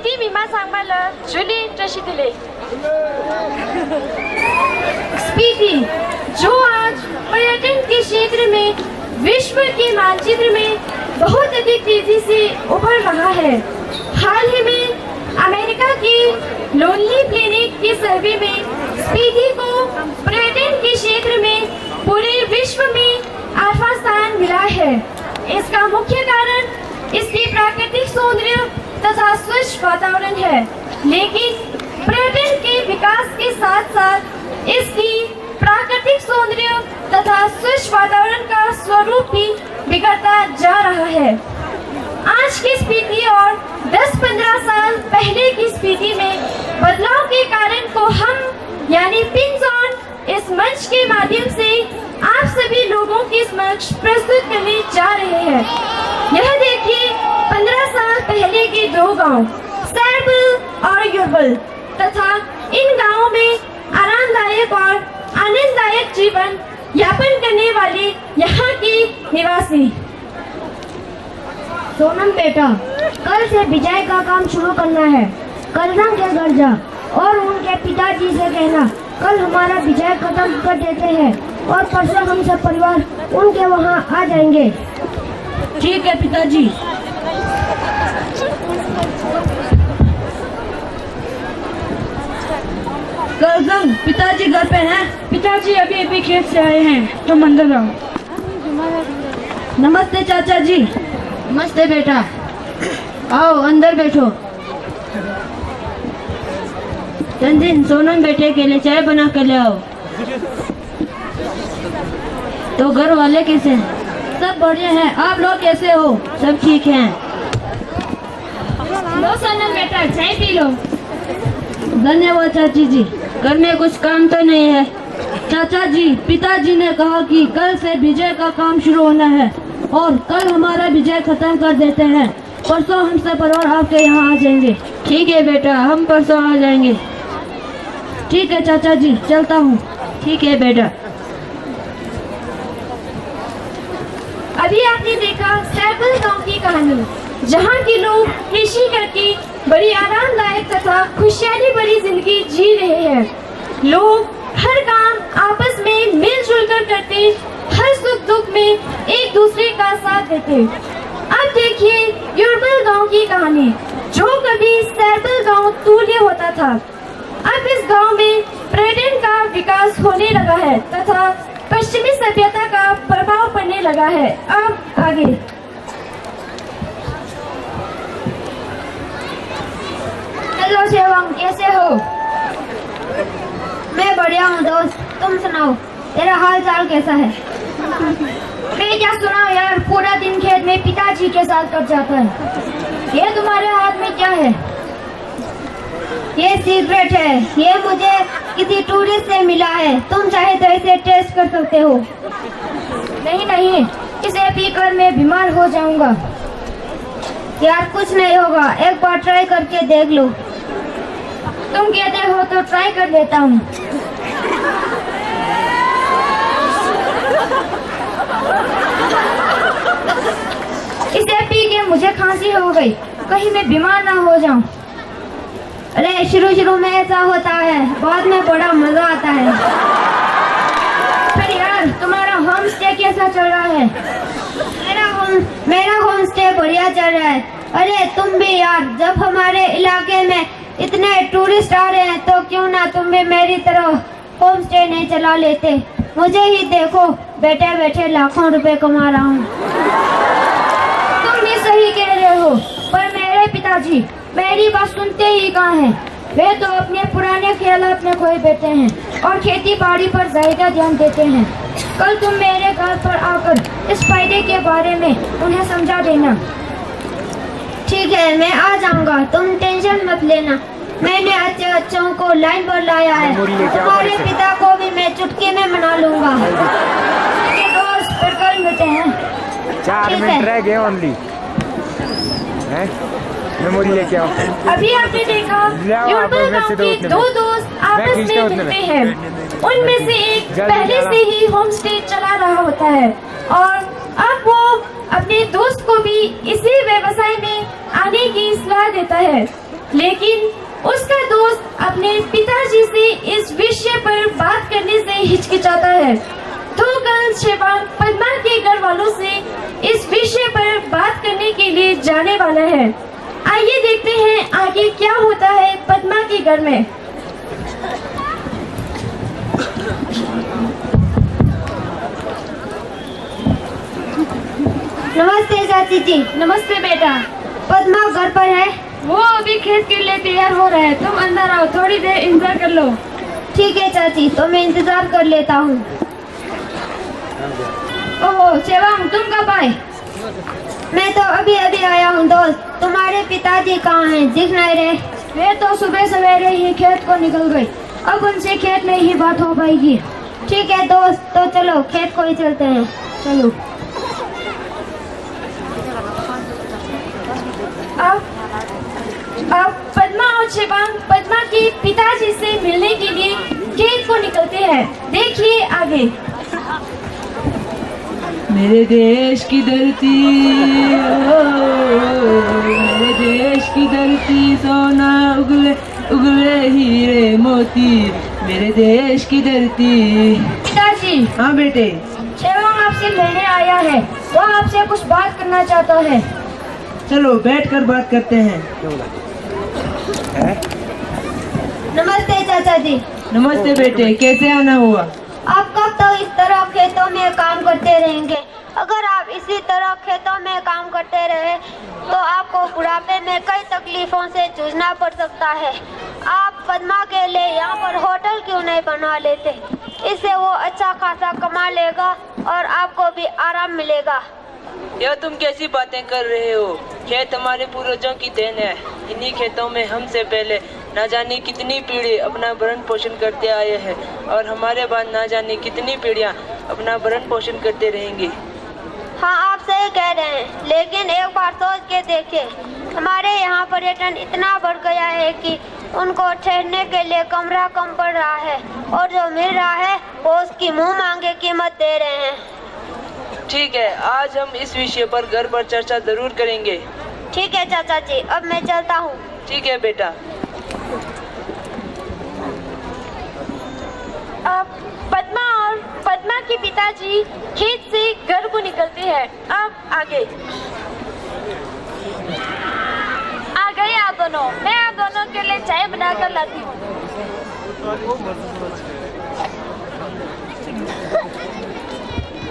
स्पीति विमा सांगमाला जुली ट्रशी दिले। स्पीति जो आज पर्यटन के क्षेत्र में विश्व के मानचित्र में बहुत अधिक तेजी से उभर रहा है। हाल ही में अमेरिका की लोनली प्लेनेट के सर्वे में स्पीति को पर्यटन के क्षेत्र में पूरे विश्व में 8वां स्थान मिला है। इसका मुख्य कारण इसकी प्राकृतिक सौंदर्य तथा स्वच्छ वातावरण है, लेकिन पर्यटन के विकास के साथ साथ इसकी प्राकृतिक सौंदर्य तथा स्वच्छ वातावरण का स्वरूप भी बिगड़ता जा रहा है। आज की स्पीति और 10-15 साल पहले की स्पीति में बदलाव के कारण को हम यानी पिंस ऑन इस मंच के माध्यम से आप सभी लोगों के समक्ष प्रस्तुत करने जा रहे हैं। यह देखिए 15 साल पहले के दो गांव सैरबल और युरबल तथा इन गांवों में आरामदायक और आनंददायक जीवन यापन करने वाले यहाँ के निवासी। सोनम बेटा, कल से बिजाई का काम शुरू करना है। कलरंग के घर जा और उनके पिताजी से कहना कल हमारा बिजाई खत्म कर देते हैं और परसों हम सब परिवार उनके वहाँ आ जाएंगे। ठीक है पिताजी। कलरंग, पिताजी घर पे हैं? पिताजी अभी खेत से आए हैं, तुम अंदर जाओ। नमस्ते चाचा जी। नमस्ते बेटा, आओ अंदर बैठो। तंजीन, सोनम बेटे के लिए चाय बना कर ले आओ। तो घर वाले कैसे हैं? सब बढ़िया हैं, आप लोग कैसे हो? सब ठीक हैं। लो सोनम बेटा, चाय पी लो। धन्यवाद चाची जी। घर में कुछ काम तो नहीं है? चाचा जी, पिताजी ने कहा कि कल से विजय का काम शुरू होना है और कल हमारा विजय खत्म कर देते हैं। परसों हम सब परिवार आपके यहाँ आ जाएंगे। ठीक है बेटा, हम परसों आ जाएंगे। ठीक है चाचा जी, चलता हूँ। ठीक है बेटा। अभी आपने देखा सैरबल गांव की कहानी, जहां के लोग कृषि करके बड़ी आरामदायक तथा खुशहाली भरी जिंदगी जी रहे हैं। लोग हर काम आपस में मिलजुल कर करते, हर सुख दुख में एक दूसरे का साथ देते। अब देखिए युरबल गांव की कहानी, जो कभी सैरबल गांव तुल्य होता था। अब इस गांव में पर्यटन का विकास होने लगा है तथा पश्चिमी सभ्यता का प्रभाव पड़ने लगा है। अब आगे। हेलो सेवम, कैसे हो? मैं बढ़िया हूँ दोस्त, तुम सुनाओ, तेरा हाल चाल कैसा है? मैं क्या सुनाऊं यार, पूरा दिन खेत में पिताजी के साथ कट जाता है। ये तुम्हारे हाथ में क्या है? ये सिगरेट है, ये मुझे किसी टूरिस्ट से मिला है। तुम चाहे तो इसे टेस्ट कर सकते हो। नहीं नहीं, इसे पीकर मैं बीमार हो जाऊंगा। यार कुछ नहीं होगा, एक बार ट्राई करके देख लो। तुम कहते हो तो ट्राई कर लेता हूँ। इसे पी के मुझे खांसी हो गई, कहीं मैं बीमार ना हो जाऊं। अरे शुरू में ऐसा होता है, बाद में बड़ा मजा आता है। फिर यार तुम्हारा होम स्टे कैसा चल रहा है? मेरा होम स्टे बढ़िया चल रहा है। अरे तुम भी यार, जब हमारे इलाके में इतने टूरिस्ट आ रहे हैं तो क्यों ना तुम भी मेरी तरह होम स्टे नहीं चला लेते। मुझे ही देखो, बैठे बैठे लाखों रुपए कमा रहा हूँ। तुम भी सही कह रहे हो, पर मेरे पिताजी मेरी बात सुनते ही कहाँ हैं? वे तो अपने पुराने ख्यालात में खोए बैठे हैं और खेती बाड़ी पर ज्यादा ध्यान देते हैं। कल तुम मेरे घर पर आकर इस फायदे के बारे में उन्हें समझा देना। ठीक है, मैं आ जाऊंगा, तुम टेंशन मत लेना। मैंने अच्छे बच्चों को लाइन पर लाया है। तुम्हारे पिता को भी मैं चुटकी में मना लूंगा। दोस्त, फिर कल मिलते हैं। 4 मिनट रह गए ओनली। मेमोरी लेके आओ। अभी आपने देखा युरबल गांव के दो दोस्त आपस में मिलते हैं। उनमें से एक पहले से ही होम स्टे चला रहा होता है और अब वो अपने दोस्त को भी इसी व्यवसाय में आने की सलाह देता है। लेकिन उसका दोस्त अपने पिताजी से इस विषय पर बात करने से हिचकिचाता है। तो कल शेवांग पद्मा के घर वालों से इस विषय पर बात करने के लिए जाने वाला है। आइए देखते हैं आगे क्या होता है पद्मा के घर में। नमस्ते चाची जी। नमस्ते बेटा। पद्मा घर पर है? वो अभी खेत के लिए तैयार हो रहा है, तुम अंदर आओ, थोड़ी देर इंतजार कर लो। ठीक है चाची, तो मैं इंतजार कर लेता हूँ। ओहो शेवांग, तुम कब आए? मैं तो अभी अभी आया हूँ दोस्त। तुम्हारे पिताजी कहाँ हैं? दिख नहीं रहे। वे तो सुबह सवेरे ही खेत को निकल गए, अब उनसे खेत में ही बात हो पाएगी। ठीक है दोस्त, तो चलो खेत को ही चलते हैं। चलो। अब पद्मा और शेवांग पद्मा के पिताजी से मिलने के लिए खेत को निकलते हैं। देखिए आगे। मेरे देश की धरती, ओ, मेरे देश की धरती, सोना उगले उगले हीरे मोती, मेरे देश की धरती। पिताजी। हाँ बेटे। शेवांग आपसे मिलने आया है, वो आपसे कुछ बात करना चाहता है। चलो बैठकर बात करते हैं। नमस्ते चाचा जी। नमस्ते बेटे, कैसे आना हुआ? आप कब तक इस तरह खेतों में काम करते रहेंगे? अगर आप इसी तरह खेतों में काम करते रहे तो आपको बुढ़ापे में कई तकलीफों से जूझना पड़ सकता है। आप पद्मा के लिए यहाँ पर होटल क्यों नहीं बना लेते? इससे वो अच्छा खासा कमा लेगा और आपको भी आराम मिलेगा। यह तुम कैसी बातें कर रहे हो? खेत हमारे पूर्वजों की देन है। इन्हीं खेतों में हमसे पहले न जाने कितनी पीढ़ी अपना भरण पोषण करते आए हैं और हमारे बाद न जाने कितनी पीढ़ियां अपना भरण पोषण करते रहेंगी। हाँ आप सही कह रहे हैं, लेकिन एक बार सोच के देखिए, हमारे यहाँ पर्यटन इतना बढ़ गया है कि उनको ठहरने के लिए कमरा कम पड़ रहा है और जो मिल रहा है वो उसकी मुंह मांगे कीमत दे रहे हैं। ठीक है, आज हम इस विषय पर घर पर चर्चा जरूर करेंगे। ठीक है चाचा जी, अब मैं चलता हूँ। ठीक है बेटा। अब पद्मा और पद्मा के पिताजी खेत से घर को निकलते हैं। अब आगे। आ गए आप दोनों, मैं आप दोनों के लिए चाय बनाकर लाती हूँ।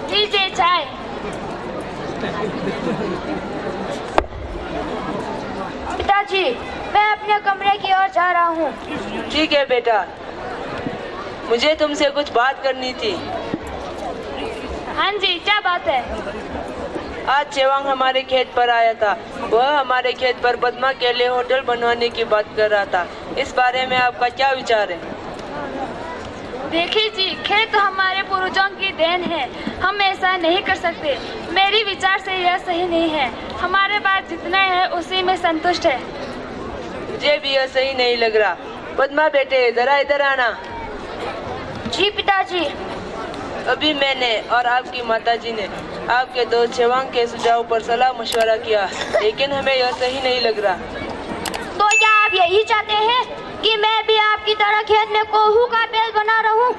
लीजिए चाय। पिताजी, मैं अपने कमरे की ओर जा रहा हूँ। ठीक है बेटा, मुझे तुमसे कुछ बात करनी थी। हाँ जी, क्या बात है? आज शेवांग हमारे खेत पर आया था। वह हमारे खेत पर पद्मा के लिए होटल बनवाने की बात कर रहा था। इस बारे में आपका क्या विचार है? देखिए जी, खेत हमारे पूर्वजों की देन है, हम ऐसा नहीं कर सकते। मेरी विचार से यह सही नहीं है। हमारे पास जितना है उसी में संतुष्ट है। मुझे भी यह सही नहीं लग रहा। पद्मा बेटे, जरा इधर आना। जी पिताजी। अभी मैंने और आपकी माताजी ने आपके दोस्त शेवांग के सुझाव पर सलाह मशवरा किया, लेकिन हमें यह सही नहीं लग रहा। तो क्या आप यही चाहते हैं कि मैं भी आपकी तरह खेत में कोहू का पेड़ बना रहूं?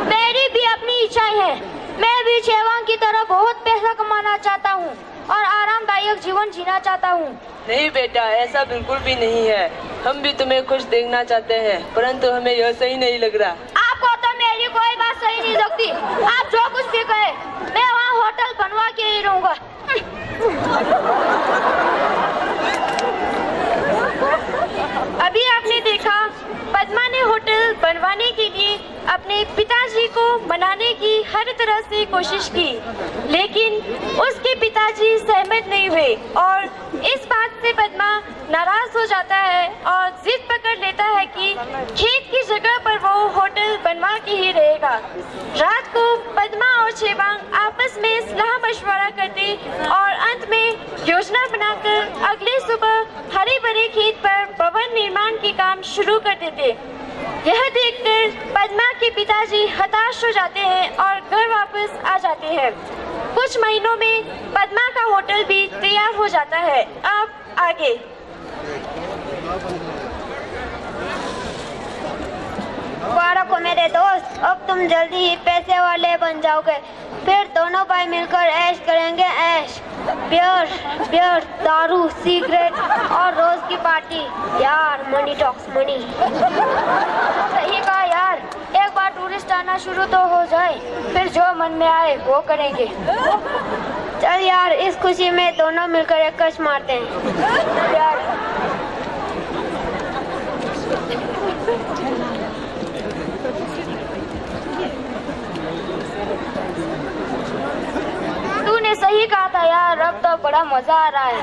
मेरी भी अपनी इच्छाएं हैं। मैं भी शेवांग की तरह बहुत पैसा कमाना चाहता हूं और आरामदायक जीवन जीना चाहता हूं। नहीं बेटा, ऐसा बिल्कुल भी नहीं है। हम भी तुम्हें खुश देखना चाहते हैं, परंतु हमें यह सही नहीं लग रहा। आपको तो मेरी कोई बात सही नहीं लगती। आप जो कुछ भी कहे, मैं वहाँ होटल बनवा के ही रहूंगा। अभी आपने देखा, पद्मा ने होटल बनवाने के लिए अपने पिताजी को मनाने की हर तरह से कोशिश की, लेकिन उसके पिताजी सहमत नहीं हुए और इस बात से पद्मा नाराज हो जाता है और जिद पकड़ लेता है कि खेत की जगह पर वो होटल बनवा के ही रहेगा। रात को पद्मा और शेवांग आपस में सलाह मशवरा करते और अंत में योजना बनाकर अगली सुबह हरे भरे खेत पर भवन निर्माण के काम शुरू कर देते। यह देखकर पद्मा के पिताजी हताश हो जाते हैं और घर वापस आ जाते हैं। कुछ महीनों में पद्मा का होटल भी तैयार हो जाता है। अब आगे। अब तुम जल्दी ही पैसे वाले बन जाओगे, फिर दोनों भाई मिलकर ऐश करेंगे, ऐश। बियर बियर, दारू, सिगरेट और रोज की पार्टी। यार मनी टॉक्स मनी। सही कहा यार, एक बार टूरिस्ट आना शुरू तो हो जाए, फिर जो मन में आए वो करेंगे। चल यार, इस खुशी में दोनों मिलकर एक कश मारते हैं यार। तूने सही कहा था यार, अब तो बड़ा मजा आ रहा है।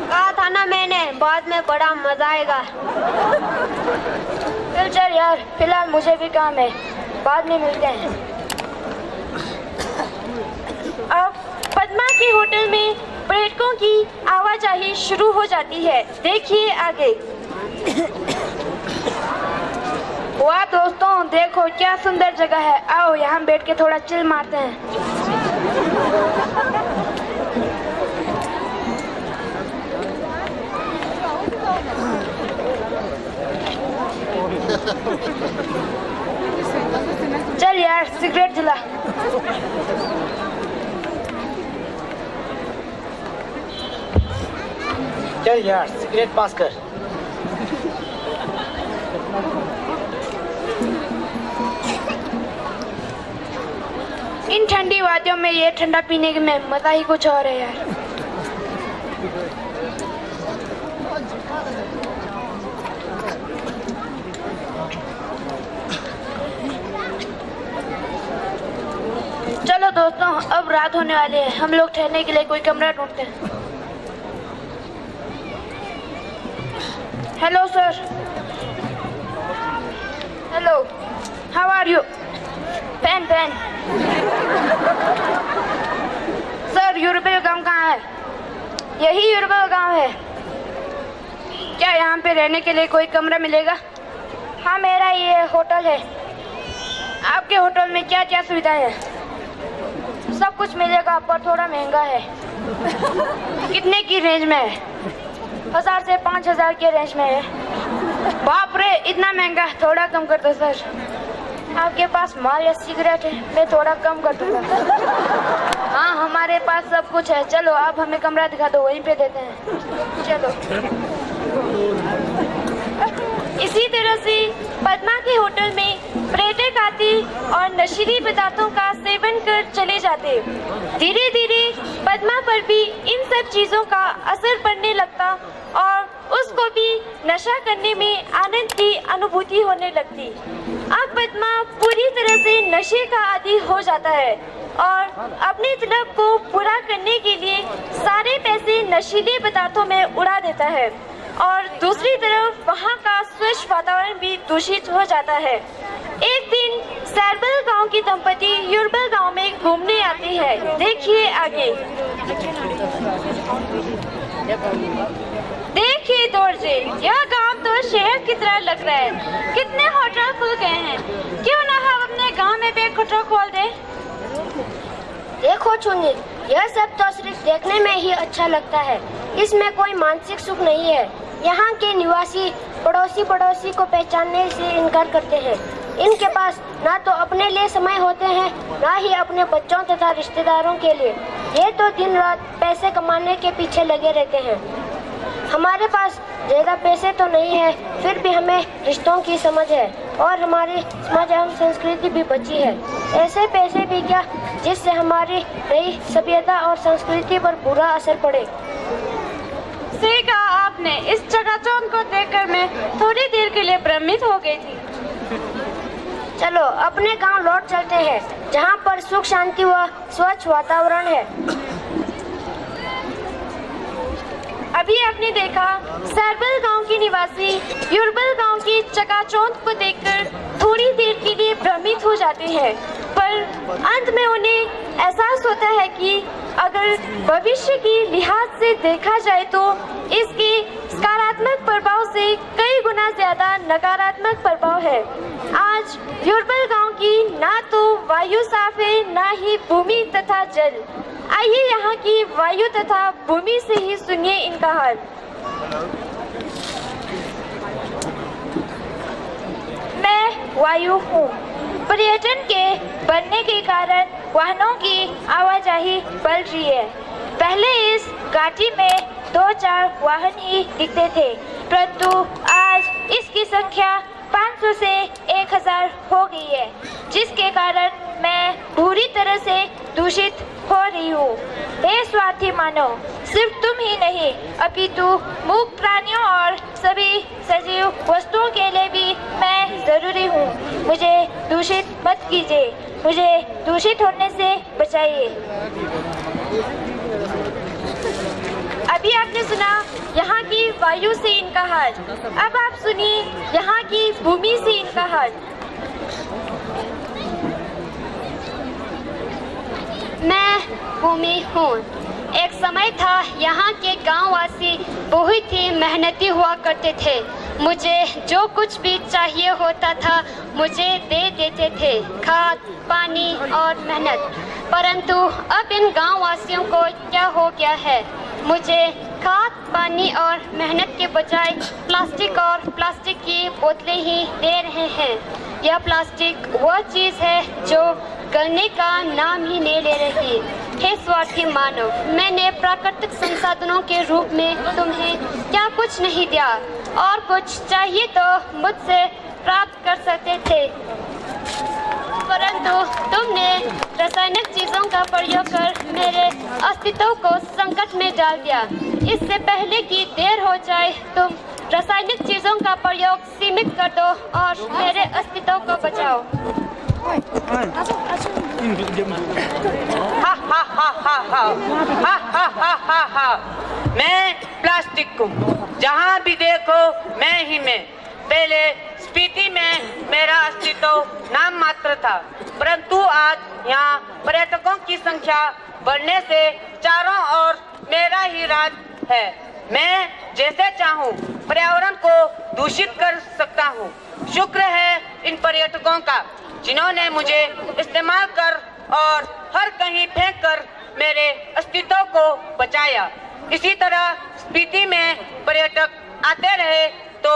कहा था ना मैंने, बाद में बड़ा मजा आएगा। चल यार, फिलहाल मुझे भी काम है, बाद में मिलते हैं। अब पद्मा के होटल में पर्यटकों की आवाजाही शुरू हो जाती है। देखिए आगे। वाह दोस्तों, देखो क्या सुंदर जगह है, आओ यहाँ बैठ के थोड़ा चिल मारते हैं। चल यार, सिगरेट जला। चल यार, सिगरेट पास कर। इन ठंडी वादियों में ये ठंडा पीने में मजा ही कुछ और है यार। चलो दोस्तों, अब रात होने वाली है, हम लोग ठहरने के लिए कोई कमरा ढूंढते हैं। Hello sir. Hello, how are you? Fan sir, यूरोपीय गांव कहाँ है? यही यूरोपीय गांव है। क्या यहाँ पे रहने के लिए कोई कमरा मिलेगा? हाँ, मेरा ये होटल है। आपके होटल में क्या क्या सुविधा है? सब कुछ मिलेगा, पर थोड़ा महंगा है। कितने की रेंज में है? 1000 से 5000 के रेंज में है। बाप रे, इतना महंगा, थोड़ा कम कर दो सर। आपके पास माल या सिगरेट है? मैं थोड़ा कम कर दूंगा। हाँ, हमारे पास सब कुछ है। चलो आप हमें कमरा दिखा दो, वहीं पे देते हैं। चलो। इसी तरह से पद्मा के होटल में पर्यटक आते और नशीली पदार्थों का सेवन कर चले जाते। धीरे धीरे पद्मा पर भी इन सब चीजों का असर पड़ने लगता और उसको भी नशा करने में आनंद की अनुभूति होने लगती। अब पद्मा पूरी तरह से नशे का आदी हो जाता है और अपने तलब को पूरा करने के लिए सारे पैसे नशीले पदार्थों में उड़ा देता है और दूसरी तरफ वहाँ का स्वच्छ वातावरण भी दूषित हो जाता है। एक दिन सैरबल गांव की दंपति यूरबल गांव में घूमने आती है। देखिए आगे। देखिए दोर्जे, यह गांव तो शहर की तरह लग रहा है। कितने होटल खुल गए हैं, क्यों ना हम अपने गांव में भी एक होटल खोल दें? देखो चुन्नी, यह सब तो सिर्फ देखने में ही अच्छा लगता है, इसमें कोई मानसिक सुख नहीं है। यहाँ के निवासी पड़ोसी को पहचानने से इनकार करते हैं। इनके पास ना तो अपने लिए समय होते हैं, ना ही अपने बच्चों तथा रिश्तेदारों के लिए। ये तो दिन रात पैसे कमाने के पीछे लगे रहते हैं। हमारे पास ज़्यादा पैसे तो नहीं है, फिर भी हमें रिश्तों की समझ है और हमारी समाज एवं संस्कृति भी बची है। ऐसे पैसे भी क्या जिससे हमारी नई सभ्यता और संस्कृति पर बुरा असर पड़े। सही कहा आपने। इस चकाचौंध को देखकर मैं थोड़ी देर के लिए भ्रमित हो गई थी। चलो अपने गांव लौट चलते हैं, जहां पर सुख शांति व स्वच्छ वातावरण है। अभी आपने देखा सैरबल गांव के निवासी यूरबल गांव की चकाचौंध को देखकर थोड़ी देर के लिए भ्रमित हो जाते हैं, पर अंत में उन्हें एहसास होता है कि अगर भविष्य की लिहाज से देखा जाए तो इसके सकारात्मक प्रभाव से कई गुना ज्यादा नकारात्मक प्रभाव है। आज यूरबल गांव की ना तो वायु साफ है, ना ही भूमि तथा जल। आइए यहाँ की वायु तथा भूमि से ही सुनिए इनका हाल। मैं वायु हूँ। पर्यटन के बढ़ने के कारण वाहनों की आवाजाही बढ़ रही है। पहले इस घाटी में 2-4 वाहन ही दिखते थे, परंतु आज इसकी संख्या 500 से 1000 हो गई है, जिसके कारण मैं पूरी तरह से दूषित हो रही हूँ। हे स्वार्थी मानव, सिर्फ तुम ही नहीं अपितु मूक प्राणियों और सभी सजीव वस्तुओं के लिए भी मैं जरूरी हूँ। मुझे दूषित मत कीजिए, मुझे दूषित होने से बचाइए। अभी आपने सुना यहाँ की वायु से इनका हाल, अब आप सुनिए यहाँ की भूमि से इनका हाल। मैं भूमि हूँ। एक समय था यहाँ के गांववासी बहुत ही मेहनती हुआ करते थे। मुझे जो कुछ भी चाहिए होता था मुझे दे देते थे, खाद, पानी और मेहनत। परंतु अब इन गांववासियों को क्या हो गया है? मुझे खाद, पानी और मेहनत के बजाय प्लास्टिक की बोतलें ही दे रहे हैं। यह प्लास्टिक वह चीज़ है जो गलने का नाम ही नहीं ले रही। हे स्वार्थी मानव, मैंने प्राकृतिक संसाधनों के रूप में तुम्हें क्या कुछ नहीं दिया, और कुछ चाहिए तो मुझसे प्राप्त कर सकते थे, परंतु तुमने रासायनिक चीज़ों का प्रयोग कर मेरे अस्तित्व को संकट में डाल दिया। इससे पहले कि देर हो जाए, तुम रासायनिक चीज़ों का प्रयोग सीमित कर दो और मेरे अस्तित्व को बचाओ। मैं प्लास्टिक हूँ, जहाँ भी देखो मैं ही मैं। पहले स्पीति में मेरा अस्तित्व नाम मात्र था, परंतु आज यहाँ पर्यटकों की संख्या बढ़ने से चारों ओर मेरा ही राज है। मैं जैसे चाहूँ पर्यावरण को दूषित कर सकता हूँ। शुक्र है इन पर्यटकों का, जिन्होंने मुझे इस्तेमाल कर और हर कहीं फेंक कर मेरे अस्तित्व को बचाया। इसी तरह स्पीति में पर्यटक आते रहे तो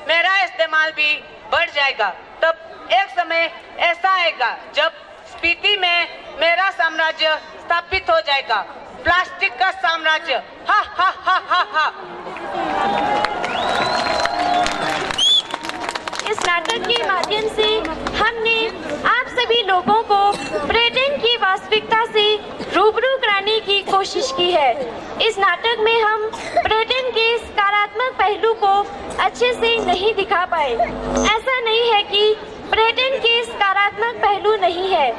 मेरा इस्तेमाल भी बढ़ जाएगा। तब एक समय ऐसा आएगा जब स्पीति में मेरा साम्राज्य स्थापित हो जाएगा, प्लास्टिक का साम्राज्य। हा हा हा हा हा। इस नाटक के माध्यम से हमने आप सभी लोगों को पर्यटन की वास्तविकता से रूबरू कराने की कोशिश की है। इस नाटक में हम पर्यटन के सकारात्मक पहलू को अच्छे से नहीं दिखा पाए। ऐसा नहीं है कि पर्यटन के सकारात्मक पहलू नहीं है,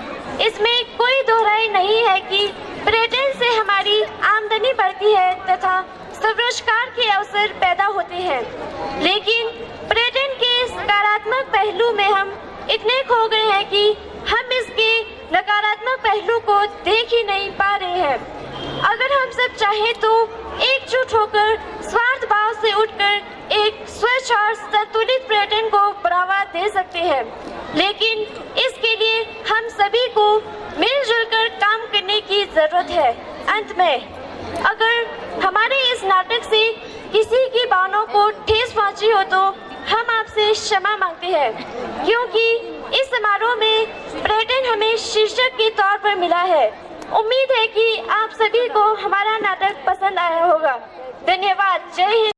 इसमें कोई दोहराई नहीं है कि पर्यटन से हमारी आमदनी बढ़ती है तथा स्वरोजगार के अवसर पैदा होते हैं, लेकिन पर्यटन के सकारात्मक पहलू में हम इतने खो गए हैं कि हम इसके नकारात्मक पहलू को देख ही नहीं पा रहे हैं। अगर हम सब चाहें तो एकजुट होकर स्वार्थ भाव से उठकर एक स्वच्छ और संतुलित पर्यटन को बढ़ावा दे सकते हैं, लेकिन इसके लिए हम सभी को मिलजुल कर काम करने की जरूरत है। अंत में, अगर हमारे इस नाटक से किसी की भावनाओं को ठेस पहुंची हो तो हम आपसे क्षमा मांगते हैं, क्योंकि इस समारोह में पर्यटन हमें शीर्षक के तौर पर मिला है। उम्मीद है कि आप सभी को हमारा नाटक पसंद आया होगा। धन्यवाद। जय हिंद।